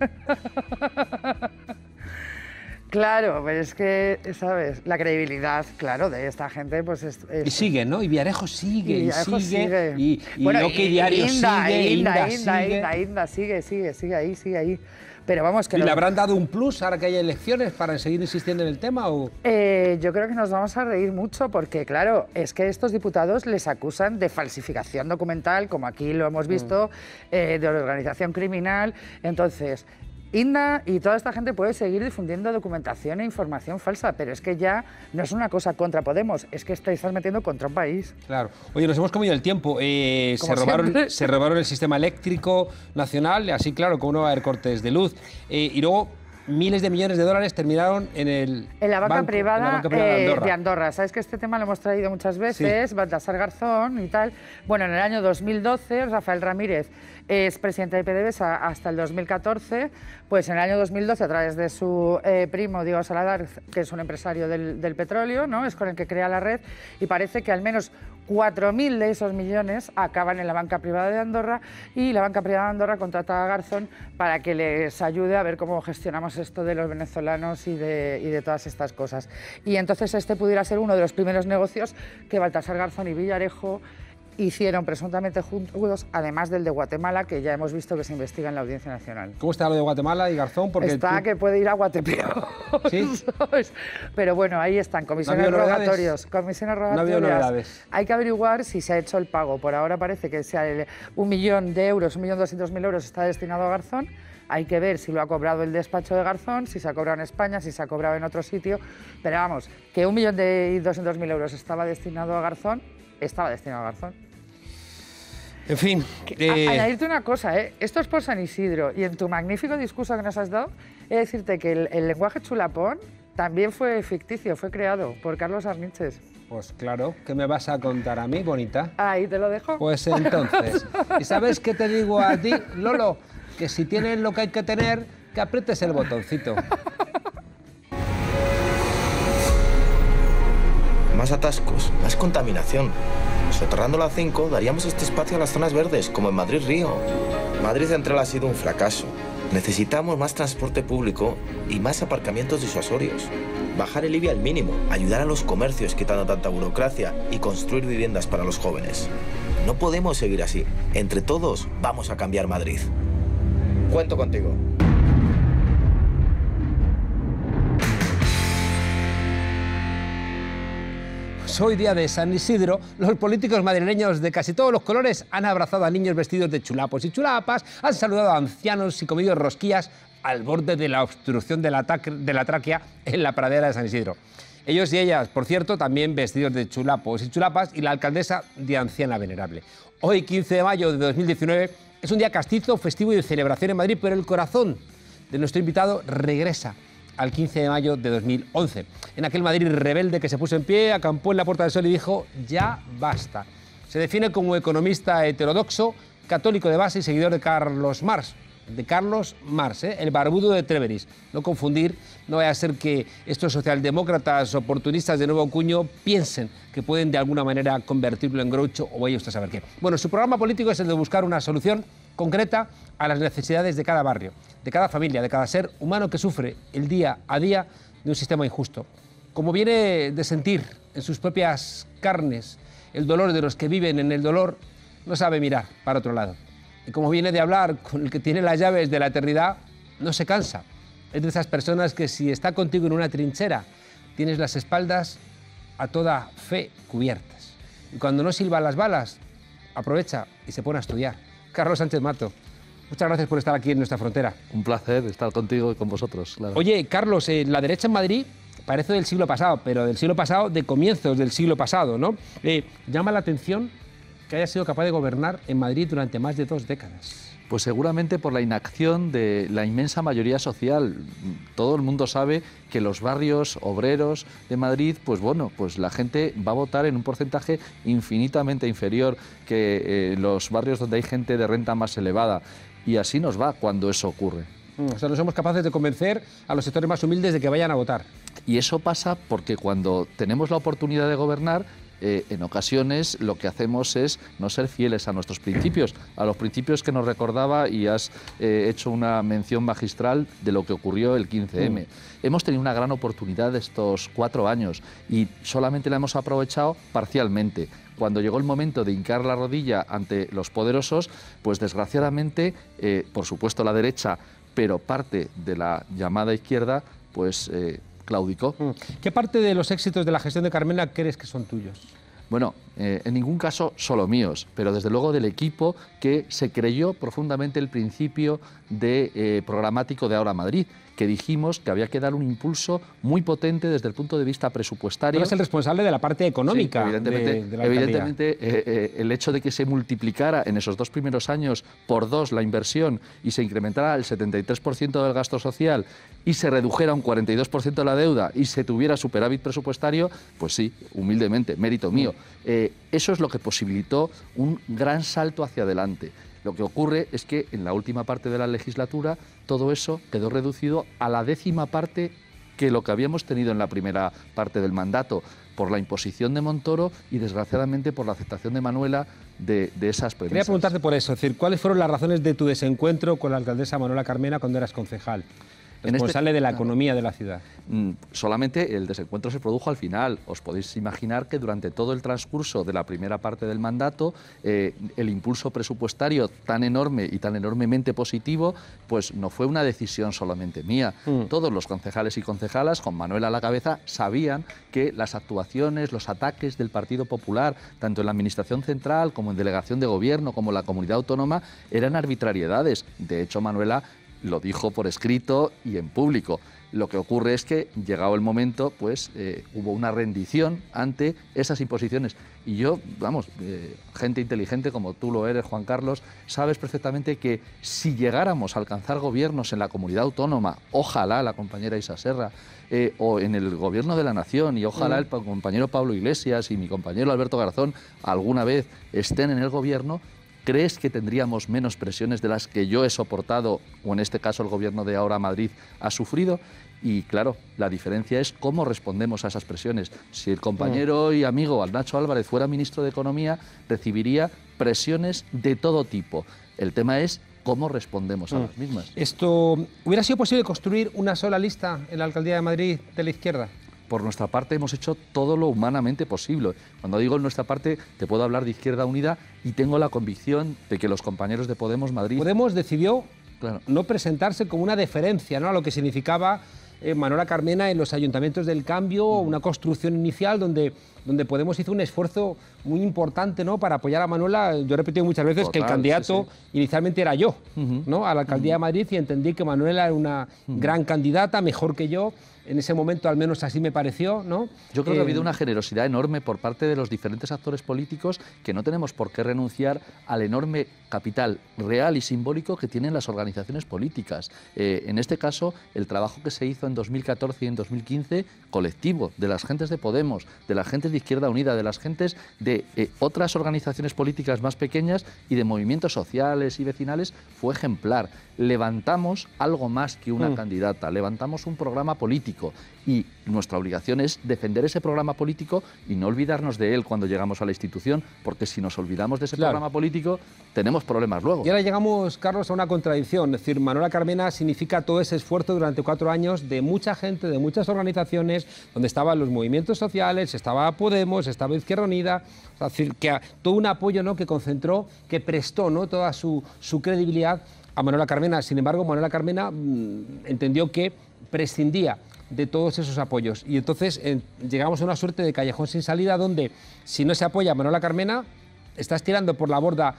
Claro, pero es que, ¿sabes? La credibilidad, claro, de esta gente, pues es... Y sigue, ¿no? Y Villarejo sigue, y sigue. Y bueno, Loque Diario sigue, Inda sigue ahí. Pero vamos, que ¿Y le habrán dado un plus ahora que hay elecciones para seguir insistiendo en el tema? ¿O? Yo creo que nos vamos a reír mucho porque, claro, es que estos diputados les acusan de falsificación documental, como aquí lo hemos visto, de organización criminal. Entonces, Inda y toda esta gente puede seguir difundiendo documentación e información falsa, pero es que ya no es una cosa contra Podemos, es que estás metiendo contra un país. Claro. Oye, nos hemos comido el tiempo. Se robaron el sistema eléctrico nacional, así claro, como no va a haber cortes de luz. Y luego miles de millones de dólares terminaron en la banca privada, de Andorra. Sabes que este tema lo hemos traído muchas veces, sí. Baltasar Garzón y tal. Bueno, en el año 2012, Rafael Ramírez es presidente de PDVSA hasta el 2014, pues en el año 2012, a través de su primo Diego Saladar, que es un empresario del petróleo, ¿no? Es con el que crea la red, y parece que al menos 4.000 de esos millones acaban en la banca privada de Andorra, y la banca privada de Andorra contrata a Garzón para que les ayude a ver cómo gestionamos esto de los venezolanos y de todas estas cosas. Y entonces este pudiera ser uno de los primeros negocios que Baltasar Garzón y Villarejo hicieron presuntamente juntos, además del de Guatemala, que ya hemos visto que se investiga en la Audiencia Nacional. ¿Cómo está lo de Guatemala y Garzón? Porque está que puede ir a Guatepeo. ¿Sí? Pero bueno, ahí están, comisiones rogatorios. Comisiones rogatorias. No ha habido novedades. Hay que averiguar si se ha hecho el pago. Por ahora parece que sea 1.000.000 de euros, 1.200.000 euros está destinado a Garzón. Hay que ver si lo ha cobrado el despacho de Garzón, si se ha cobrado en España, si se ha cobrado en otro sitio. Pero vamos, que 1.200.000 euros estaba destinado a Garzón, estaba destinado a Garzón. En fin. Añadirte una cosa, esto es por San Isidro, y en tu magnífico discurso que nos has dado, he de decirte que el lenguaje chulapón también fue ficticio, fue creado por Carlos Arniches. Pues claro, ¿qué me vas a contar a mí, bonita? Ahí te lo dejo. Pues entonces, ¿y sabes qué te digo a ti, Lolo? Que si tienes lo que hay que tener, que aprietes el botoncito. Más atascos, más contaminación. Soterrando la 5, daríamos este espacio a las zonas verdes, como en Madrid-Río. Madrid Central ha sido un fracaso. Necesitamos más transporte público y más aparcamientos disuasorios. Bajar el IBI al mínimo, ayudar a los comercios quitando tanta burocracia y construir viviendas para los jóvenes. No podemos seguir así. Entre todos, vamos a cambiar Madrid. Cuento contigo. Hoy día de San Isidro, los políticos madrileños de casi todos los colores han abrazado a niños vestidos de chulapos y chulapas, han saludado a ancianos y comido rosquillas al borde de la obstrucción de la tráquea en la pradera de San Isidro. Ellos y ellas, por cierto, también vestidos de chulapos y chulapas, y la alcaldesa de anciana venerable. Hoy, 15 de mayo de 2019, es un día castizo, festivo y de celebración en Madrid, pero el corazón de nuestro invitado regresa al 15 de mayo de 2011. En aquel Madrid rebelde que se puso en pie, acampó en la Puerta del Sol y dijo: ya basta. Se define como economista heterodoxo, católico de base y seguidor de Carlos Marx, el barbudo de Treveris. No confundir, no vaya a ser que estos socialdemócratas oportunistas de nuevo cuño piensen que pueden de alguna manera convertirlo en Groucho o vaya usted a saber qué. Bueno, su programa político es el de buscar una solución concreta a las necesidades de cada barrio, de cada familia, de cada ser humano que sufre el día a día de un sistema injusto. Como viene de sentir en sus propias carnes el dolor de los que viven en el dolor, no sabe mirar para otro lado. Y como viene de hablar con el que tiene las llaves de la eternidad, no se cansa. Es de esas personas que si está contigo en una trinchera, tienes las espaldas a toda fe cubiertas. Y cuando no silban las balas, aprovecha y se pone a estudiar. Carlos Sánchez Mato, muchas gracias por estar aquí en nuestra frontera. Un placer estar contigo y con vosotros, claro. Oye, Carlos, la derecha en Madrid parece del siglo pasado, pero del siglo pasado, de comienzos del siglo pasado, ¿no? Llama la atención que haya sido capaz de gobernar en Madrid durante más de 2 décadas. Pues seguramente por la inacción de la inmensa mayoría social. Todo el mundo sabe que los barrios obreros de Madrid, pues bueno, pues la gente va a votar en un porcentaje infinitamente inferior que los barrios donde hay gente de renta más elevada. Y así nos va cuando eso ocurre. O sea, no somos capaces de convencer a los sectores más humildes de que vayan a votar. Y eso pasa porque cuando tenemos la oportunidad de gobernar, en ocasiones lo que hacemos es no ser fieles a nuestros principios, a los principios que nos recordaba y has hecho una mención magistral de lo que ocurrió el 15M. Hemos tenido una gran oportunidad estos 4 años y solamente la hemos aprovechado parcialmente. Cuando llegó el momento de hincar la rodilla ante los poderosos, pues desgraciadamente, por supuesto la derecha, pero parte de la llamada izquierda, pues claudicó. ¿Qué parte de los éxitos de la gestión de Carmena crees que son tuyos? Bueno, en ningún caso solo míos, pero desde luego del equipo que se creyó profundamente el principio de programático de Ahora Madrid, que dijimos que había que dar un impulso muy potente desde el punto de vista presupuestario. Tú eres el responsable de la parte económica. Sí, evidentemente, de la alcaldía. evidentemente el hecho de que se multiplicara en esos 2 primeros años por 2 la inversión y se incrementara el 73% del gasto social y se redujera un 42% de la deuda y se tuviera superávit presupuestario, pues sí, humildemente, mérito mío. Eso es lo que posibilitó un gran salto hacia adelante. Lo que ocurre es que en la última parte de la legislatura todo eso quedó reducido a la 10ª parte que lo que habíamos tenido en la primera parte del mandato, por la imposición de Montoro y desgraciadamente por la aceptación de Manuela de esas premisas. Quería preguntarte por eso, es decir, ¿cuáles fueron las razones de tu desencuentro con la alcaldesa Manuela Carmena cuando eras concejal? Responsable de la economía de la ciudad. Solamente el desencuentro se produjo al final. Os podéis imaginar que durante todo el transcurso de la primera parte del mandato, el impulso presupuestario tan enorme y tan enormemente positivo, pues no fue una decisión solamente mía. Todos los concejales y concejalas, con Manuela a la cabeza, sabían que las actuaciones, los ataques del Partido Popular, tanto en la Administración Central como en Delegación de Gobierno, como en la Comunidad Autónoma, eran arbitrariedades. De hecho, Manuela lo dijo por escrito y en público. Lo que ocurre es que, llegado el momento, pues hubo una rendición ante esas imposiciones. Y yo, vamos, gente inteligente como tú lo eres, Juan Carlos, sabes perfectamente que si llegáramos a alcanzar gobiernos en la Comunidad Autónoma, ojalá la compañera Isa Serra, o en el Gobierno de la Nación, y ojalá el compañero Pablo Iglesias y mi compañero Alberto Garzón alguna vez estén en el Gobierno, ¿crees que tendríamos menos presiones de las que yo he soportado, o en este caso el Gobierno de ahora Madrid ha sufrido? Y claro, la diferencia es cómo respondemos a esas presiones. Si el compañero y amigo Nacho Álvarez fuera ministro de Economía, recibiría presiones de todo tipo. El tema es cómo respondemos a las mismas. ¿Hubiera sido posible construir una sola lista en la Alcaldía de Madrid de la izquierda? Por nuestra parte hemos hecho todo lo humanamente posible. Cuando digo en nuestra parte, te puedo hablar de Izquierda Unida y tengo la convicción de que los compañeros de Podemos Madrid... Podemos decidió no presentarse como una deferencia, ¿no?, a lo que significaba Manuela Carmena en los ayuntamientos del cambio, una construcción inicial donde Podemos hizo un esfuerzo muy importante, ¿no?, para apoyar a Manuela. Yo he repetido muchas veces que el candidato inicialmente era yo, ¿no?, a la alcaldía de Madrid, y entendí que Manuela era una gran candidata, mejor que yo. En ese momento al menos así me pareció, ¿no? Yo creo que ha habido una generosidad enorme por parte de los diferentes actores políticos, que no tenemos por qué renunciar al enorme capital real y simbólico que tienen las organizaciones políticas. En este caso, el trabajo que se hizo en 2014 y en 2015, colectivo, de las gentes de Podemos, de las gentes de Izquierda Unida, de las gentes de otras organizaciones políticas más pequeñas y de movimientos sociales y vecinales, fue ejemplar. Levantamos algo más que una candidata, levantamos un programa político, y nuestra obligación es defender ese programa político y no olvidarnos de él cuando llegamos a la institución, porque si nos olvidamos de ese programa político, tenemos problemas luego. Y ahora llegamos, Carlos, a una contradicción. Es decir, Manuela Carmena significa todo ese esfuerzo durante 4 años de mucha gente, de muchas organizaciones, donde estaban los movimientos sociales, estaba Podemos, estaba Izquierda Unida, es decir, que todo un apoyo, ¿no?, que concentró, que prestó, ¿no?, toda su credibilidad a Manuela Carmena. Sin embargo, Manuela Carmena entendió que prescindía de todos esos apoyos. Y entonces llegamos a una suerte de callejón sin salida, donde si no se apoya a Manuela Carmena, estás tirando por la borda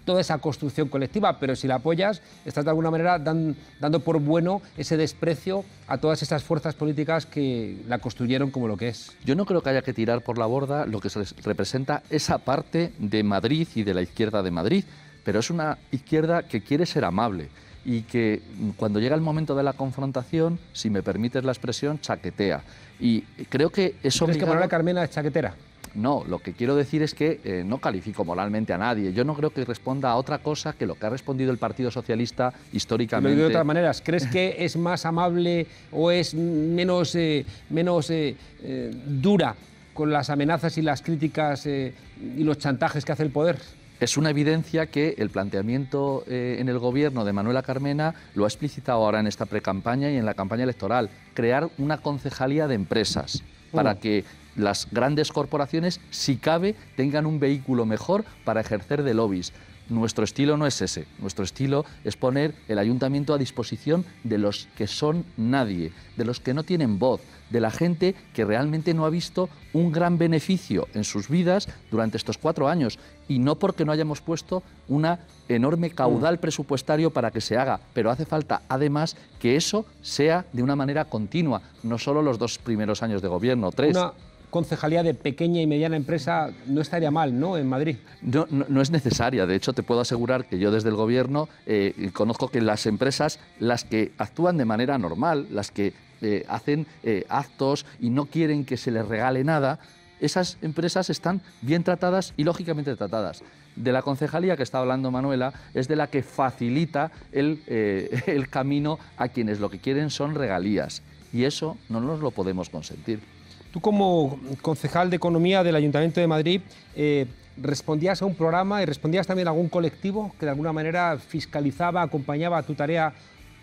toda esa construcción colectiva, pero si la apoyas, estás de alguna manera dando por bueno ese desprecio a todas esas fuerzas políticas que la construyeron como lo que es. Yo no creo que haya que tirar por la borda lo que se representa esa parte de Madrid y de la izquierda de Madrid, pero es una izquierda que quiere ser amable y que cuando llega el momento de la confrontación, si me permites la expresión, chaquetea. Y creo que eso... ¿Crees que Manuela Carmena es chaquetera? No, lo que quiero decir es que no califico moralmente a nadie. Yo no creo que responda a otra cosa que lo que ha respondido el Partido Socialista históricamente. Lo digo de otras maneras. ¿Crees que es más amable o es menos dura con las amenazas y las críticas y los chantajes que hace el poder? Es una evidencia que el planteamiento en el gobierno de Manuela Carmena lo ha explicitado ahora en esta precampaña y en la campaña electoral. Crear una concejalía de empresas para que las grandes corporaciones, si cabe, tengan un vehículo mejor para ejercer de lobbies. nuestro estilo no es ese. Nuestro estilo es poner el ayuntamiento a disposición de los que son nadie, de los que no tienen voz, de la gente que realmente no ha visto un gran beneficio en sus vidas durante estos 4 años. Y no porque no hayamos puesto una enorme caudal presupuestario para que se haga, pero hace falta además que eso sea de una manera continua, no solo los 2 primeros años de gobierno, 3. Una concejalía de pequeña y mediana empresa no estaría mal, ¿no?, en Madrid. No es necesaria. De hecho, te puedo asegurar que yo desde el Gobierno conozco que las empresas, las que actúan de manera normal, las que hacen actos y no quieren que se les regale nada, esas empresas están bien tratadas y lógicamente tratadas. De la concejalía que está hablando Manuela es de la que facilita el camino a quienes lo que quieren son regalías. Y eso no nos lo podemos consentir. Tú, como concejal de Economía del Ayuntamiento de Madrid, respondías a un programa y respondías también a algún colectivo que de alguna manera fiscalizaba, acompañaba tu tarea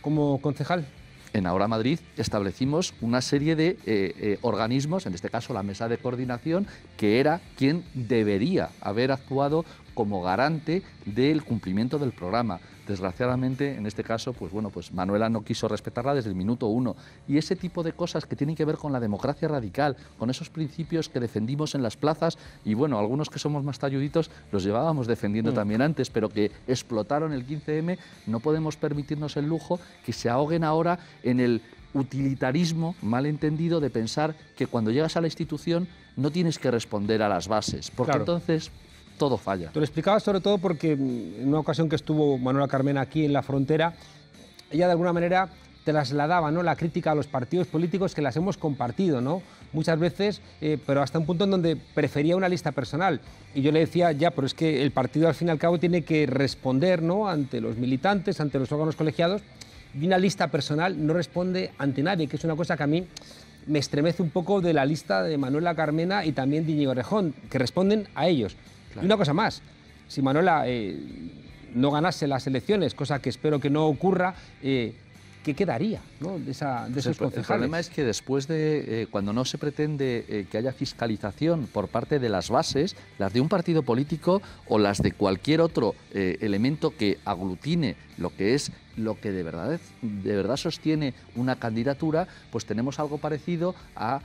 como concejal. En Ahora Madrid establecimos una serie de organismos, en este caso la Mesa de Coordinación, que era quien debería haber actuado como garante del cumplimiento del programa. Desgraciadamente, en este caso, pues Manuela no quiso respetarla desde el minuto 1. Y ese tipo de cosas que tienen que ver con la democracia radical, con esos principios que defendimos en las plazas, y bueno, algunos que somos más talluditos los llevábamos defendiendo también antes, pero que explotaron el 15M, no podemos permitirnos el lujo que se ahoguen ahora en el utilitarismo malentendido de pensar que cuando llegas a la institución no tienes que responder a las bases, porque entonces todo falla. Te lo explicaba sobre todo porque en una ocasión que estuvo Manuela Carmena aquí en la frontera, ella de alguna manera trasladaba, ¿no?, la crítica a los partidos políticos, que las hemos compartido, ¿no?, muchas veces, pero hasta un punto en donde prefería una lista personal. Y yo le decía, ya, pero es que el partido al fin y al cabo tiene que responder, ¿no?, ante los militantes, ante los órganos colegiados, y una lista personal no responde ante nadie, que es una cosa que a mí me estremece un poco de la lista de Manuela Carmena y también de Íñigo Errejón, que responden a ellos. Claro. Y una cosa más, si Manuela no ganase las elecciones, cosa que espero que no ocurra, ¿qué quedaría, ¿no?, de esos concejales? El problema es que después de, cuando no se pretende que haya fiscalización por parte de las bases, las de un partido político o las de cualquier otro elemento que aglutine lo que es lo que de verdad sostiene una candidatura, pues tenemos algo parecido al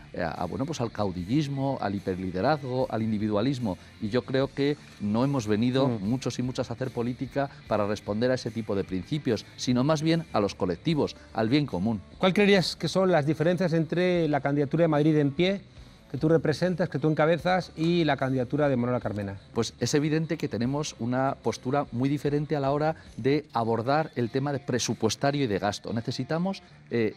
caudillismo, al hiperliderazgo, al individualismo. Y yo creo que no hemos venido muchos y muchas a hacer política para responder a ese tipo de principios, sino más bien a los colectivos, al bien común. ¿Cuál creerías que son las diferencias entre la candidatura de Madrid en pie, que tú representas, que tú encabezas, y la candidatura de Manuela Carmena? Pues es evidente que tenemos una postura muy diferente a la hora de abordar el tema de presupuestario y de gasto. Necesitamos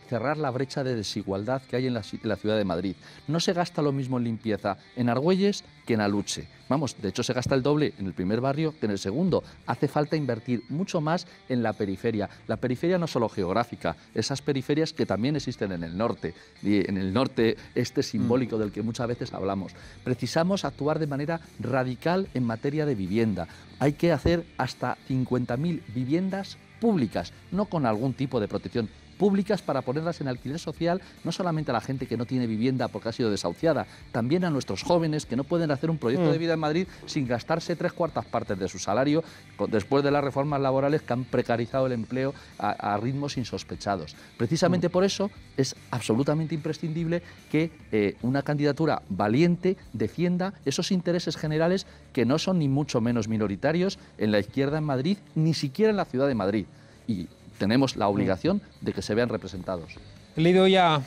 cerrar la brecha de desigualdad que hay en la ciudad de Madrid. No se gasta lo mismo en limpieza en Argüelles que en Aluche. Vamos, de hecho se gasta el doble en el primer barrio que en el segundo. Hace falta invertir mucho más en la periferia. La periferia no solo geográfica, esas periferias que también existen en el norte, y en el norte simbólico del que muchas veces hablamos. Precisamos actuar de manera radical en materia de vivienda. Hay que hacer hasta 50.000 viviendas públicas, no con algún tipo de protección, públicas, para ponerlas en alquiler social, no solamente a la gente que no tiene vivienda porque ha sido desahuciada, también a nuestros jóvenes que no pueden hacer un proyecto de vida en Madrid sin gastarse 3/4 partes de su salario después de las reformas laborales que han precarizado el empleo a ritmos insospechados. Precisamente por eso es absolutamente imprescindible que una candidatura valiente defienda esos intereses generales que no son ni mucho menos minoritarios en la izquierda en Madrid, ni siquiera en la ciudad de Madrid. Y tenemos la obligación de que se vean representados. He leído hoy a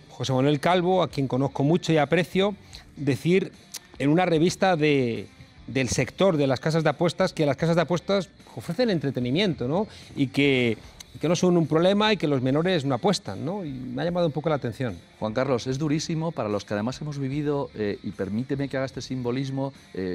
José Manuel Calvo, a quien conozco mucho y aprecio, decir en una revista del sector de las casas de apuestas que las casas de apuestas ofrecen entretenimiento, ¿no?, y que no son un problema y que los menores no apuestan, ¿no? Y me ha llamado un poco la atención. Juan Carlos, es durísimo para los que además hemos vivido, y permíteme que haga este simbolismo,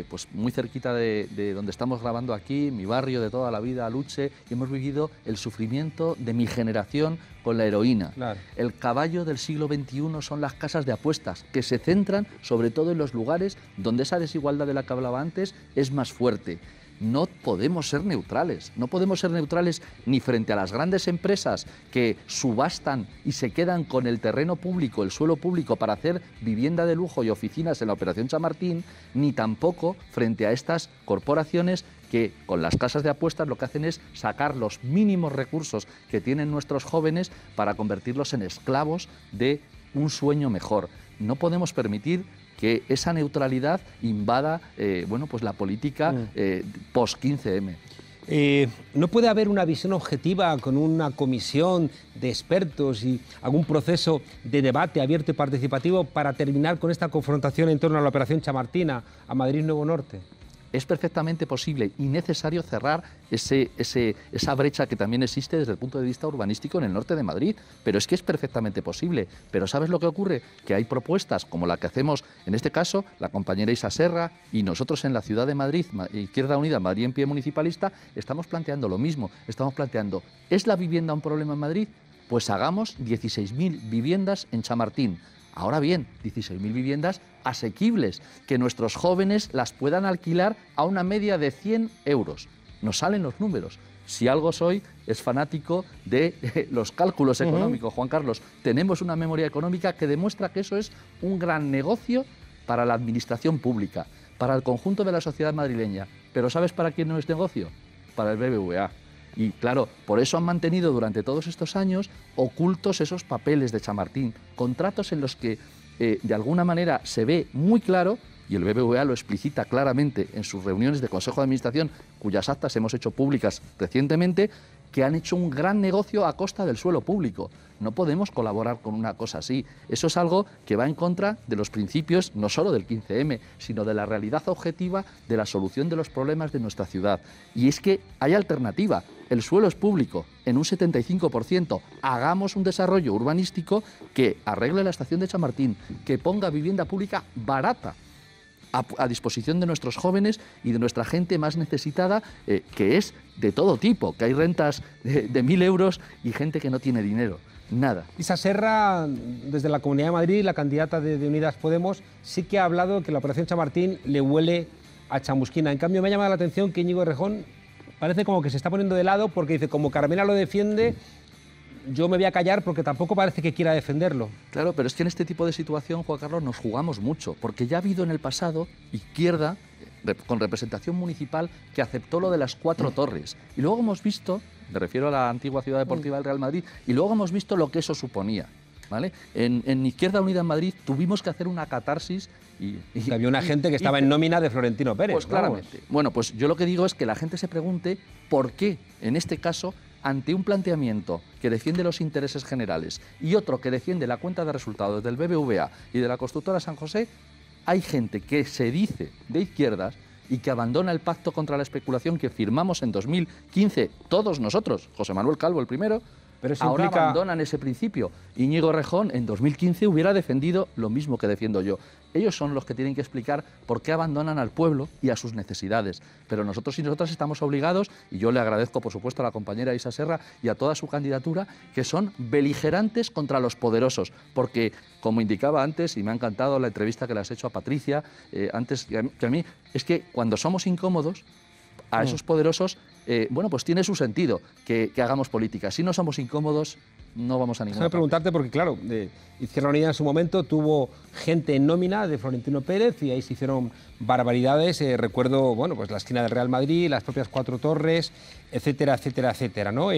pues muy cerquita de donde estamos grabando aquí, mi barrio de toda la vida, Aluche, y hemos vivido el sufrimiento de mi generación con la heroína. Claro. El caballo del siglo XXI son las casas de apuestas, que se centran sobre todo en los lugares donde esa desigualdad de la que hablaba antes es más fuerte. no podemos ser neutrales. No podemos ser neutrales ni frente a las grandes empresas que subastan y se quedan con el terreno público, el suelo público, para hacer vivienda de lujo y oficinas en la Operación Chamartín, ni tampoco frente a estas corporaciones que con las casas de apuestas lo que hacen es sacar los mínimos recursos que tienen nuestros jóvenes para convertirlos en esclavos de un sueño mejor. No podemos permitir que esa neutralidad invada bueno, pues la política post-15M. ¿No puede haber una visión objetiva con una comisión de expertos y algún proceso de debate abierto y participativo para terminar con esta confrontación en torno a la Operación Chamartín, a Madrid Nuevo Norte? Es perfectamente posible y necesario cerrar esa brecha que también existe desde el punto de vista urbanístico en el norte de Madrid, pero es que es perfectamente posible. Pero ¿sabes lo que ocurre? Que hay propuestas como la que hacemos, en este caso, la compañera Isa Serra y nosotros en la ciudad de Madrid, Izquierda Unida, Madrid en Pie Municipalista, estamos planteando lo mismo. Estamos planteando, ¿es la vivienda un problema en Madrid? Pues hagamos 16.000 viviendas en Chamartín. Ahora bien, 16.000 viviendas asequibles, que nuestros jóvenes las puedan alquilar a una media de 100 euros. Nos salen los números. Si algo soy, es fanático de los cálculos económicos, Juan Carlos. Tenemos una memoria económica que demuestra que eso es un gran negocio para la administración pública, para el conjunto de la sociedad madrileña. Pero ¿sabes para quién no es negocio? Para el BBVA. Y claro, por eso han mantenido durante todos estos años ocultos esos papeles de Chamartín, contratos en los que de alguna manera se ve muy claro, y el BBVA lo explicita claramente en sus reuniones de Consejo de Administración, cuyas actas hemos hecho públicas recientemente, que han hecho un gran negocio a costa del suelo público. No podemos colaborar con una cosa así. Eso es algo que va en contra de los principios no solo del 15M, sino de la realidad objetiva de la solución de los problemas de nuestra ciudad. Y es que hay alternativa. El suelo es público en un 75%. Hagamos un desarrollo urbanístico que arregle la estación de Chamartín, que ponga vivienda pública barata a disposición de nuestros jóvenes y de nuestra gente más necesitada, que es de todo tipo, que hay rentas de 1.000 euros y gente que no tiene dinero. Nada. Isa Serra, desde la Comunidad de Madrid, la candidata de Unidas Podemos, sí que ha hablado que la Operación Chamartín le huele a chamusquina. En cambio, me ha llamado la atención que Íñigo Errejón parece como que se está poniendo de lado porque dice, como Carmena lo defiende, yo me voy a callar porque tampoco parece que quiera defenderlo. Claro, pero es que en este tipo de situación, Juan Carlos, nos jugamos mucho, porque ya ha habido en el pasado izquierda con representación municipal que aceptó lo de las 4 torres. Y luego hemos visto, me refiero a la antigua ciudad deportiva del Real Madrid, y luego hemos visto lo que eso suponía. ¿Vale? En Izquierda Unida en Madrid tuvimos que hacer una catarsis y había una gente que estaba en nómina de Florentino Pérez. Pues claramente. Bueno, pues yo lo que digo es que la gente se pregunte por qué, en este caso, ante un planteamiento que defiende los intereses generales y otro que defiende la cuenta de resultados del BBVA y de la constructora San José, hay gente que se dice de izquierdas y que abandona el pacto contra la especulación que firmamos en 2015, todos nosotros, José Manuel Calvo el primero, pero ahora abandonan ese principio. Íñigo Errejón en 2015 hubiera defendido lo mismo que defiendo yo. Ellos son los que tienen que explicar por qué abandonan al pueblo y a sus necesidades. Pero nosotros y nosotras estamos obligados, y yo le agradezco por supuesto a la compañera Isa Serra y a toda su candidatura, que son beligerantes contra los poderosos. Porque, como indicaba antes, y me ha encantado la entrevista que le has hecho a Patricia, antes que a mí, es que cuando somos incómodos, a esos poderosos, bueno, pues tiene su sentido que hagamos política. Si no somos incómodos, no vamos a ninguna parte. Preguntarte, porque claro, Izquierda Unida en su momento tuvo gente en nómina de Florentino Pérez y ahí se hicieron barbaridades. Recuerdo, bueno, pues la esquina del Real Madrid, las propias 4 torres, etcétera, etcétera, etcétera, ¿no?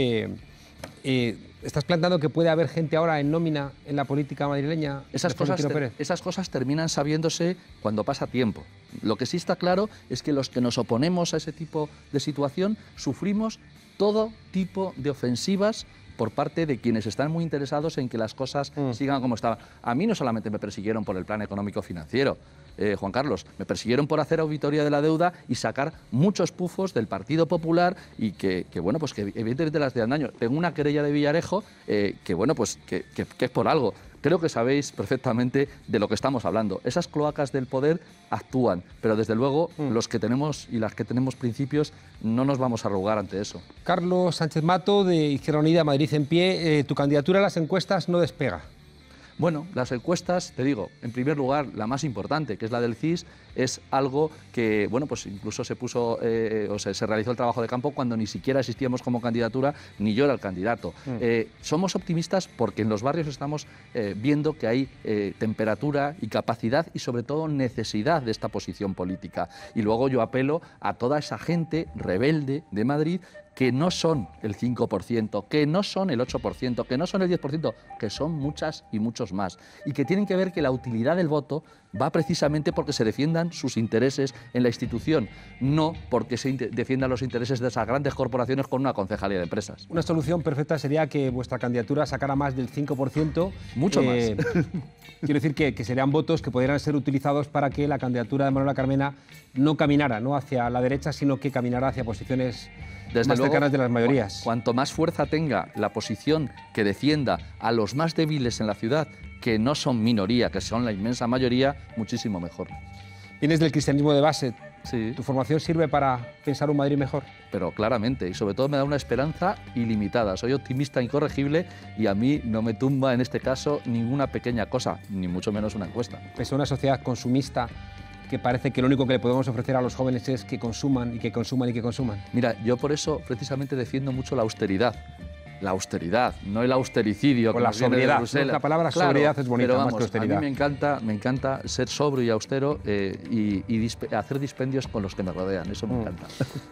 ¿Estás planteando que puede haber gente ahora en nómina en la política madrileña? Esas cosas terminan sabiéndose cuando pasa tiempo. Lo que sí está claro es que los que nos oponemos a ese tipo de situación sufrimos todo tipo de ofensivas por parte de quienes están muy interesados en que las cosas sigan como estaban. A mí no solamente me persiguieron por el plan económico financiero, Juan Carlos, me persiguieron por hacer auditoría de la deuda y sacar muchos pufos del Partido Popular y que bueno, pues que evidentemente las dan daño. Tengo una querella de Villarejo que bueno, pues que es por algo. Creo que sabéis perfectamente de lo que estamos hablando. Esas cloacas del poder actúan, pero desde luego los que tenemos y las que tenemos principios no nos vamos a arrugar ante eso. Carlos Sánchez Mato, de Izquierda Unida, Madrid en Pie, tu candidatura a las encuestas no despega. Bueno, las encuestas, te digo, en primer lugar, la más importante, que es la del CIS, es algo que, bueno, pues incluso se puso, se realizó el trabajo de campo cuando ni siquiera existíamos como candidatura, ni yo era el candidato. Somos optimistas porque en los barrios estamos viendo que hay temperatura y capacidad y sobre todo necesidad de esta posición política. Y luego yo apelo a toda esa gente rebelde de Madrid que no son el 5%, que no son el 8%, que no son el 10%, que son muchas y muchos más. Y que tienen que ver que la utilidad del voto va precisamente porque se defiendan sus intereses en la institución, no porque se defiendan los intereses de esas grandes corporaciones con una concejalía de empresas. Una solución perfecta sería que vuestra candidatura sacara más del 5%. Mucho más. Quiero decir que serían votos que podrían ser utilizados para que la candidatura de Manuela Carmena no caminara hacia la derecha, sino que caminara hacia posiciones más cercanas de las mayorías. Cuanto más fuerza tenga la posición que defienda a los más débiles en la ciudad, que no son minoría, que son la inmensa mayoría, muchísimo mejor. Vienes del cristianismo de base. Sí. ¿Tu formación sirve para pensar un Madrid mejor? Pero claramente, y sobre todo me da una esperanza ilimitada. Soy optimista incorregible y a mí no me tumba en este caso ninguna pequeña cosa, ni mucho menos una encuesta. Es una sociedad consumista que parece que lo único que le podemos ofrecer a los jóvenes es que consuman y que consuman y que consuman. Mira, yo por eso precisamente defiendo mucho la austeridad. La austeridad, no el austericidio. O la sobriedad. La palabra sobriedad es bonita, pero vamos, más que austeridad. A mí me encanta ser sobrio y austero y hacer dispendios con los que me rodean. Eso me encanta.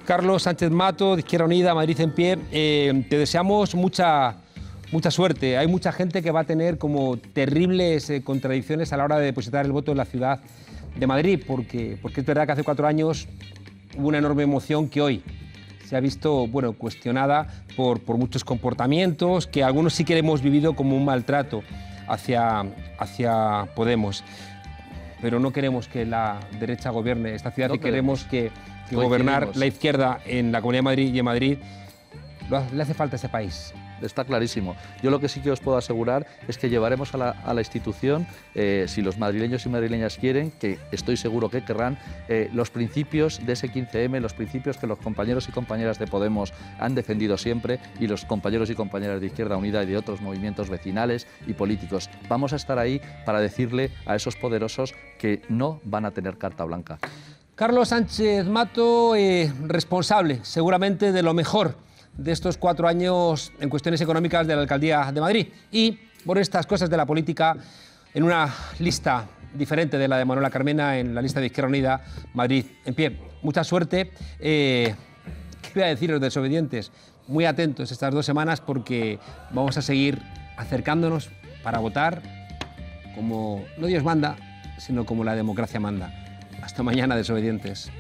Carlos Sánchez Mato, de Izquierda Unida, Madrid en pie. Te deseamos mucha suerte. Hay mucha gente que va a tener como terribles contradicciones a la hora de depositar el voto en la ciudad de Madrid, porque es verdad que hace 4 años hubo una enorme emoción que hoy se ha visto, bueno, cuestionada por muchos comportamientos que algunos sí que hemos vivido como un maltrato hacia Podemos. Pero no queremos que la derecha gobierne esta ciudad, y queremos que gobernar la izquierda en la Comunidad de Madrid y en Madrid le hace falta a ese país. Está clarísimo. Yo lo que sí que os puedo asegurar es que llevaremos a la institución, si los madrileños y madrileñas quieren, que estoy seguro que querrán, los principios de ese 15M, los principios que los compañeros y compañeras de Podemos han defendido siempre y los compañeros y compañeras de Izquierda Unida y de otros movimientos vecinales y políticos. Vamos a estar ahí para decirle a esos poderosos que no van a tener carta blanca. Carlos Sánchez Mato, responsable seguramente de lo mejor de estos 4 años en cuestiones económicas de la Alcaldía de Madrid, y por estas cosas de la política en una lista diferente de la de Manuela Carmena, en la lista de Izquierda Unida, Madrid en pie. Mucha suerte. ¿Qué voy a decir los desobedientes? Muy atentos estas 2 semanas porque vamos a seguir acercándonos para votar como no Dios manda, sino como la democracia manda. Hasta mañana, desobedientes.